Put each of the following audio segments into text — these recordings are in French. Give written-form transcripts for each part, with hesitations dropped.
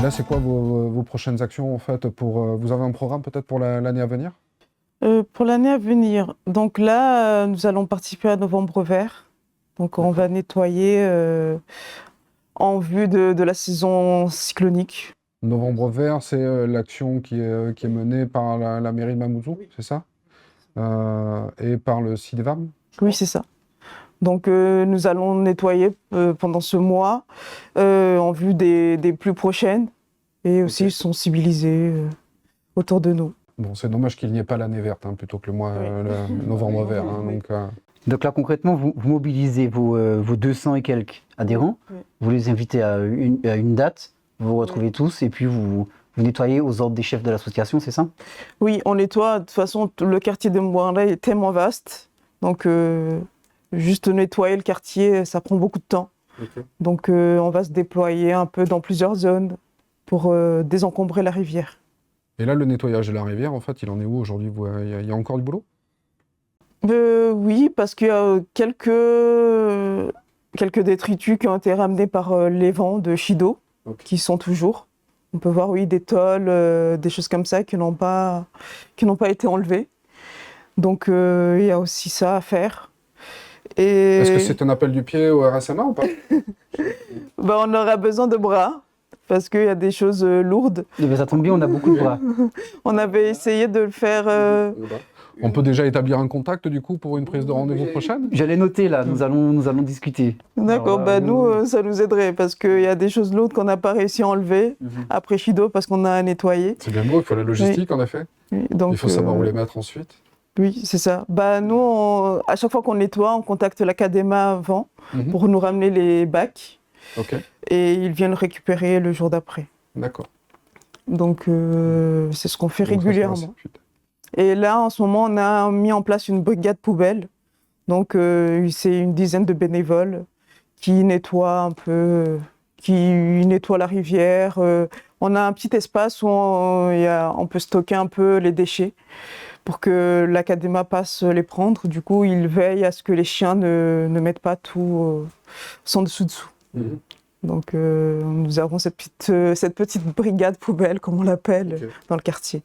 là, c'est quoi vos prochaines actions en fait vous avez un programme peut-être pour l'année à venir? Pour l'année à venir, donc là, nous allons participer à Novembre Vert. Donc on va nettoyer en vue de la saison cyclonique. Novembre Vert, c'est l'action qui est menée par la mairie de Mamoudzou, c'est ça? Et par le CIDEVAM? Oui, c'est ça. Donc nous allons nettoyer pendant ce mois en vue des plus prochaines et aussi sensibiliser autour de nous. Bon, c'est dommage qu'il n'y ait pas l'année verte, hein, plutôt que le Novembre Vert. Hein, donc là, concrètement, vous mobilisez vos 200 et quelques adhérents, vous les invitez à une date, vous vous retrouvez tous et puis vous nettoyez aux ordres des chefs de l'association, c'est ça? Oui, on nettoie. De toute façon, le quartier de Mbouarnda est tellement vaste. Donc, juste nettoyer le quartier, ça prend beaucoup de temps. Okay. Donc, on va se déployer un peu dans plusieurs zones pour désencombrer la rivière. Et là, le nettoyage de la rivière, en fait, il en est où aujourd'hui? Il y a encore du boulot? Oui, parce qu'il y a quelques détritus qui ont été ramenés par les vents de Chido, qui sont toujours. On peut voir, oui, des tôles, des choses comme ça qui n'ont pas été enlevées. Donc, il y a aussi ça à faire. Et... Est-ce que c'est un appel du pied au RSMA ou pas? On aura besoin de bras, parce qu'il y a des choses lourdes. Mais ça tombe bien, on a beaucoup de bras. On avait essayé de le faire... On peut déjà établir un contact, du coup, pour une prise de rendez-vous prochaine? J'allais noter, là, nous allons discuter. D'accord, nous, ça nous aiderait, parce qu'il y a des choses lourdes qu'on n'a pas réussi à enlever après Chido, parce qu'on a à nettoyer. C'est bien beau, il faut la logistique, en effet. Oui, donc, il faut savoir où les mettre ensuite. Oui, c'est ça. Nous, à chaque fois qu'on nettoie, on contacte l'Académa avant pour nous ramener les bacs. Et ils viennent récupérer le jour d'après. D'accord. Donc, c'est ce qu'on fait régulièrement. Et là, en ce moment, on a mis en place une brigade poubelle. Donc, c'est une dizaine de bénévoles qui nettoient un peu, qui nettoient la rivière. On a un petit espace où on peut stocker un peu les déchets pour que l'Académa passe les prendre. Du coup, ils veillent à ce que les chiens ne mettent pas tout sans dessous-dessous. Donc, nous avons cette petite brigade poubelle, comme on l'appelle, dans le quartier.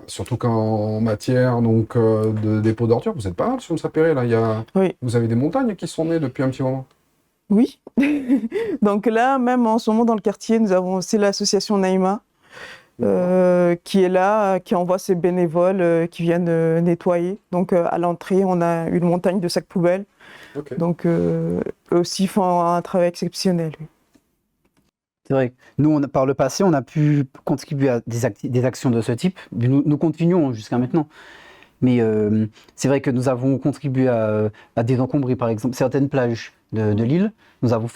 Surtout qu'en matière de dépôt d'ordures, vous êtes pas mal sur le Sapéré, là. Vous avez des montagnes qui sont nées depuis un petit moment. Oui. Donc là, même en ce moment, dans le quartier, nous avons aussi l'association Naïma, qui est là, qui envoie ses bénévoles qui viennent nettoyer. Donc à l'entrée, on a une montagne de sacs poubelles. Donc eux aussi font un travail exceptionnel. Oui. C'est vrai. Nous, par le passé, on a pu contribuer à des actions de ce type. Nous continuons jusqu'à maintenant. Mais c'est vrai que nous avons contribué à désencombrer, par exemple, certaines plages de l'île. Nous avons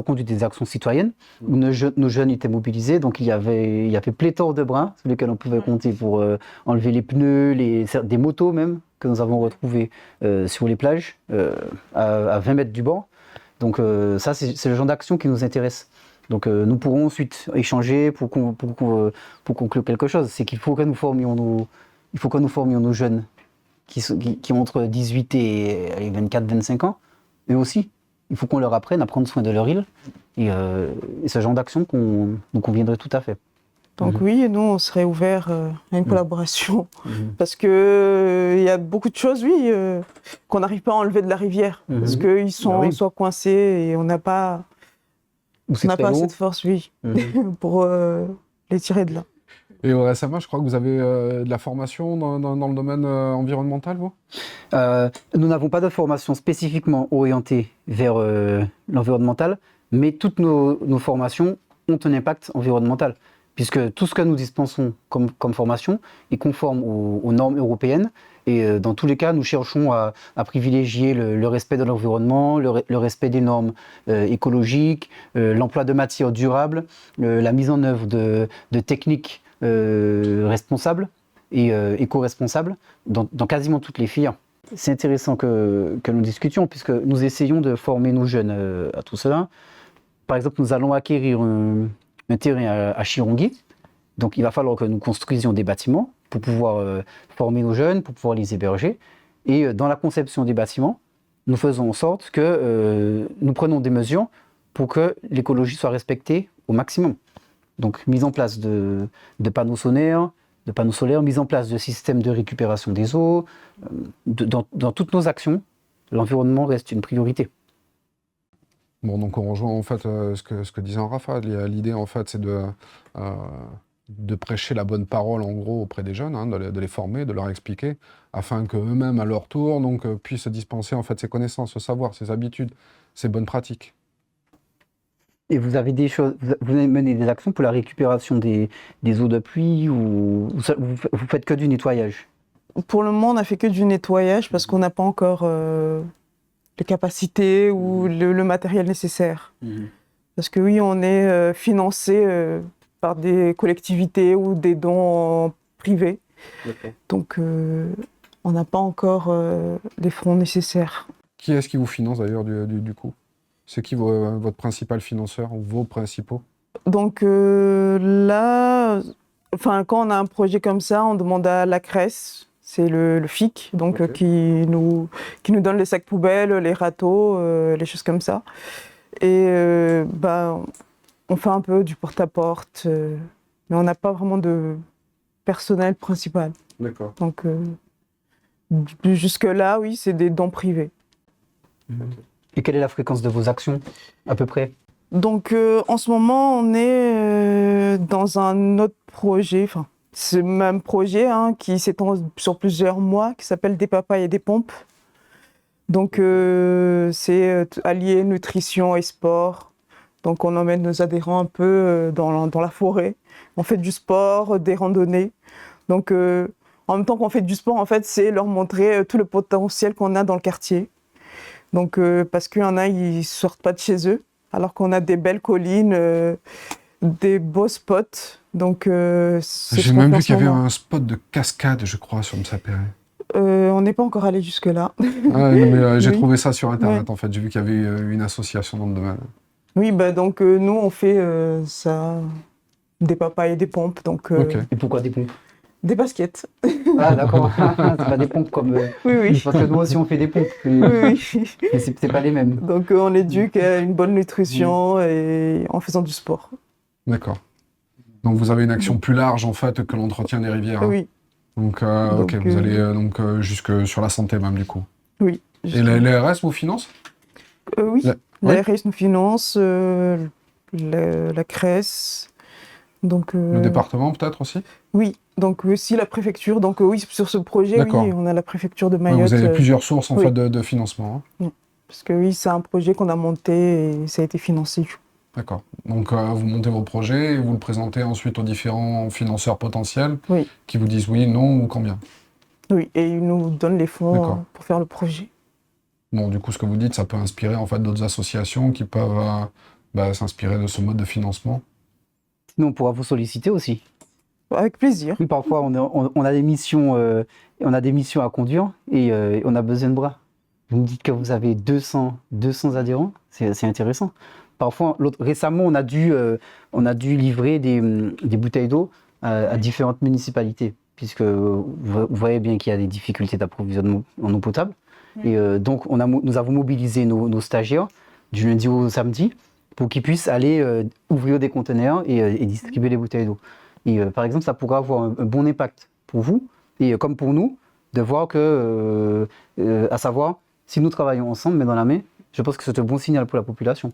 conduit des actions citoyennes où nos jeunes étaient mobilisés. Donc il y avait pléthore de bras sur lesquels on pouvait compter pour enlever les pneus, des motos même, que nous avons retrouvées sur les plages, à 20 mètres du bord. Donc ça, c'est le genre d'action qui nous intéresse. Donc nous pourrons ensuite échanger pour conclure quelque chose. C'est qu'il faut que nous formions nos jeunes qui ont entre 18 et 24-25 ans. Eux aussi, il faut qu'on leur apprenne à prendre soin de leur île. Et ce genre d'action nous conviendrait tout à fait. Donc oui, nous, on serait ouverts à une collaboration. Parce qu'il y a beaucoup de choses, qu'on n'arrive pas à enlever de la rivière. Parce qu'ils sont soit coincés et on n'a pas... On n'a pas assez de force, pour les tirer de là. Et au RSMA, je crois que vous avez de la formation dans le domaine environnemental, vous? Nous n'avons pas de formation spécifiquement orientée vers l'environnemental, mais toutes nos formations ont un impact environnemental, puisque tout ce que nous dispensons comme formation est conforme aux normes européennes. Et dans tous les cas, nous cherchons à privilégier le respect de l'environnement, le respect des normes écologiques, l'emploi de matières durables, la mise en œuvre de techniques responsables et éco-responsables dans quasiment toutes les filières. C'est intéressant que nous discutions, puisque nous essayons de former nos jeunes à tout cela. Par exemple, nous allons acquérir un terrain à Chirongui. Donc il va falloir que nous construisions des bâtiments pour pouvoir former nos jeunes, pour pouvoir les héberger. Et dans la conception des bâtiments, nous faisons en sorte que nous prenons des mesures pour que l'écologie soit respectée au maximum. Donc, mise en place de panneaux solaires, mise en place de systèmes de récupération des eaux. Dans toutes nos actions, l'environnement reste une priorité. Bon, donc on rejoint en fait ce que disait Rafa. L'idée en fait, c'est de prêcher la bonne parole en gros auprès des jeunes, hein, de les former, de leur expliquer, afin qu'eux-mêmes à leur tour donc, puissent dispenser en fait ces connaissances, ce savoir, ces habitudes, ces bonnes pratiques. Et vous avez vous menez des actions pour la récupération des eaux de pluie ou vous faites que du nettoyage? Pour le moment, on n'a fait que du nettoyage parce qu'on n'a pas encore les capacités ou le matériel nécessaire. Parce que oui, on est financé par des collectivités ou des dons privés. Okay. Donc, on n'a pas encore les fonds nécessaires. Qui est-ce qui vous finance d'ailleurs du coup? C'est qui votre principal financeur ou vos principaux? Donc là, quand on a un projet comme ça, on demande à la CRES, c'est le FIC, donc okay. qui nous donne les sacs poubelles, les râteaux, les choses comme ça. Et on fait un peu du porte-à-porte, mais on n'a pas vraiment de personnel principal. D'accord. Donc jusque-là, oui, c'est des dons privés. Et quelle est la fréquence de vos actions, à peu près? Donc, en ce moment, on est dans un autre projet, c'est le même projet qui s'étend sur plusieurs mois, qui s'appelle Des papayes et des pompes. Donc, c'est allier nutrition et sport. Donc, on emmène nos adhérents un peu dans la forêt. On fait du sport, des randonnées. Donc, en même temps qu'on fait du sport, en fait, c'est leur montrer tout le potentiel qu'on a dans le quartier. Donc, parce qu'il y en a, ils ne sortent pas de chez eux, alors qu'on a des belles collines, des beaux spots. Donc, j'ai même vu qu'il y avait un spot de cascade, je crois, sur Msapéré. On n'est pas encore allé jusque-là. J'ai trouvé ça sur Internet, en fait. J'ai vu qu'il y avait une association dans le domaine. Oui, donc nous, on fait ça, des papayes et des pompes. Donc, okay. Et pourquoi des pompes? Des baskets. Ah d'accord, c'est pas des pompes comme... Oui. Parce que nous aussi on fait des pompes, mais c'est pas les mêmes. Donc on éduque à une bonne nutrition et en faisant du sport. D'accord. Donc vous avez une action plus large en fait que l'entretien des rivières. Hein. Oui. Donc, ok, vous allez jusque sur la santé même du coup. Oui. Et l'ARS vous finance? Oui, l'ARS nous finance, la CRES. Donc, le département peut-être aussi? Oui, donc aussi la préfecture. Donc oui, sur ce projet, oui, on a la préfecture de Mayotte. Vous avez plusieurs sources en fait de financement. Hein. Parce que oui, c'est un projet qu'on a monté et ça a été financé. D'accord. Donc vous montez vos projets et vous le présentez ensuite aux différents financeurs potentiels qui vous disent oui, non ou combien? Oui, et ils nous donnent les fonds pour faire le projet. Bon, du coup, ce que vous dites, ça peut inspirer en fait d'autres associations qui peuvent s'inspirer de ce mode de financement. Nous, on pourra vous solliciter aussi. Avec plaisir. Oui, parfois, on a des missions à conduire et on a besoin de bras. Vous me dites que vous avez 200 adhérents, c'est intéressant. Parfois, récemment, on a dû livrer des bouteilles d'eau à différentes municipalités, puisque vous voyez bien qu'il y a des difficultés d'approvisionnement en eau potable. Et donc, nous avons mobilisé nos stagiaires du lundi au samedi pour qu'ils puissent aller ouvrir des conteneurs et distribuer les bouteilles d'eau. Et par exemple, ça pourrait avoir un bon impact pour vous et comme pour nous, de voir que, à savoir, si nous travaillons ensemble, main dans la main, je pense que c'est un bon signal pour la population.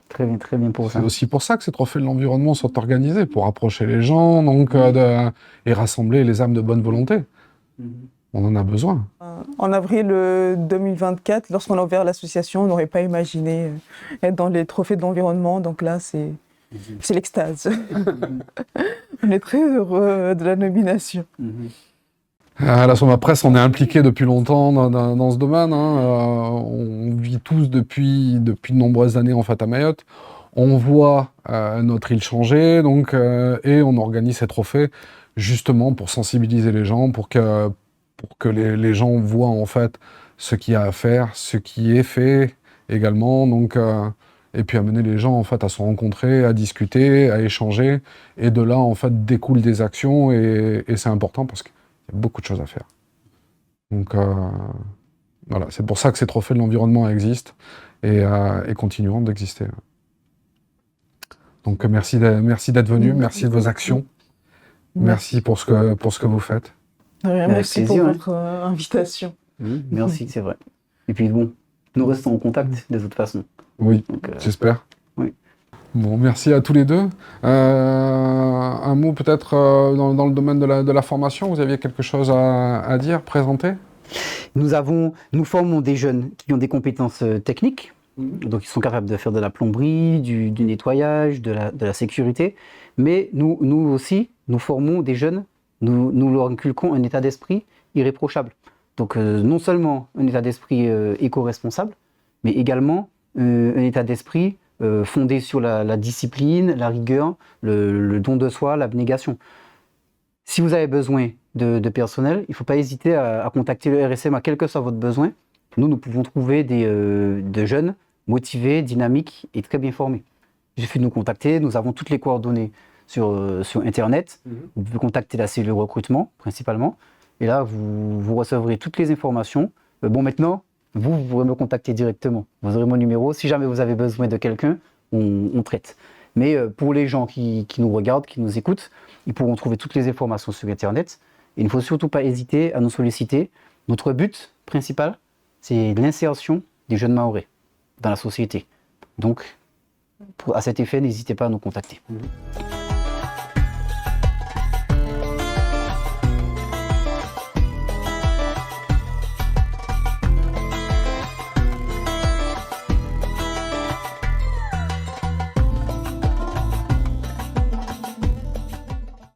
Très bien pour ça. C'est aussi pour ça que ces trophées de l'environnement sont organisés, pour rapprocher les gens et rassembler les âmes de bonne volonté. On en a besoin. En avril 2024, lorsqu'on a ouvert l'association, on n'aurait pas imaginé être dans les trophées de l'environnement. Donc là, c'est l'extase. On est très heureux de la nomination. À la Soma Presse, on est impliqué depuis longtemps dans ce domaine. Hein. On vit tous depuis de nombreuses années en fait à Mayotte. On voit notre île changer, et on organise ces trophées justement pour sensibiliser les gens, pour que les gens voient en fait ce qu'il y a à faire, ce qui est fait également. Et puis amener les gens en fait à se rencontrer, à discuter, à échanger. Et de là en fait découlent des actions et c'est important parce qu'il y a beaucoup de choses à faire. Donc voilà, c'est pour ça que ces trophées de l'environnement existent et continueront d'exister. Donc merci d'être venu, merci de vos actions, merci pour ce que vous faites. Merci plaisir, pour votre invitation. Merci, c'est vrai. Et puis bon, nous restons en contact de toute façon. Oui, Donc, j'espère. oui. Bon, merci à tous les deux. Un mot peut-être dans le domaine de la formation, vous aviez quelque chose à dire, présenter? Nous formons des jeunes qui ont des compétences techniques, donc ils sont capables de faire de la plomberie, du nettoyage, de la sécurité, mais nous aussi, nous formons des jeunes, nous leur inculquons un état d'esprit irréprochable. Donc non seulement un état d'esprit éco-responsable, mais également un état d'esprit fondé sur la discipline, la rigueur, le don de soi, l'abnégation. Si vous avez besoin de personnel, il ne faut pas hésiter à contacter le RSMA, quel que soit votre besoin. Nous pouvons trouver de jeunes motivés, dynamiques et très bien formés. Il suffit de nous contacter, nous avons toutes les coordonnées sur Internet. Vous pouvez contacter la cellule recrutement, principalement. Et là, vous recevrez toutes les informations. Bon, maintenant, vous pourrez me contacter directement. Vous aurez mon numéro. Si jamais vous avez besoin de quelqu'un, on traite. Mais pour les gens qui nous regardent, qui nous écoutent, ils pourront trouver toutes les informations sur Internet. Et il ne faut surtout pas hésiter à nous solliciter. Notre but principal, c'est l'insertion des jeunes Mahorais dans la société. Donc, à cet effet, n'hésitez pas à nous contacter.